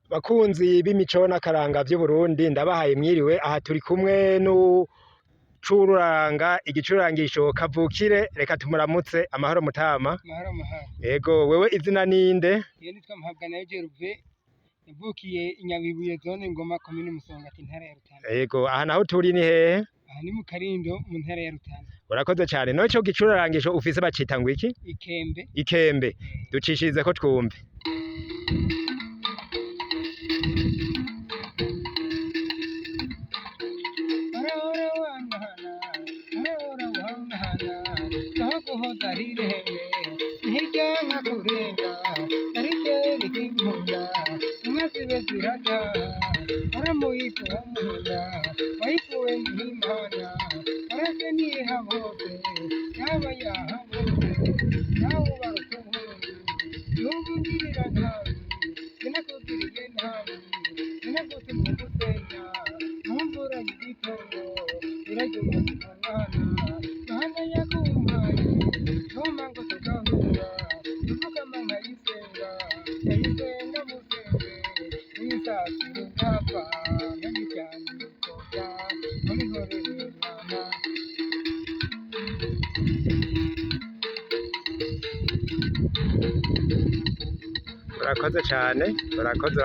Bakunzi b'imico n'akaranga vy'Uburundi ndabahaye mwiriwe, aha turi kumwe n'ucuranga igicurarangisho kavukire, reka tumuramutse. Amahoro Mutama. Mahoro mahoro. Yego, wewe izina ninde? Iyo nitwa Mpābwanayó Gerevasi, yavukiye Inyabibuye zone Ngoma komine Musongati intara ya Rutana. Yego, aha naho turi ni hehe? Aha ni mu Karindo mu ntara ya Rutana. Urakoze cane. None ico gicurarangisho ufise bacita ngo iki? Ikembe. Ikembe. Ducishirize ko twumve. Urakoze cane, urakoze.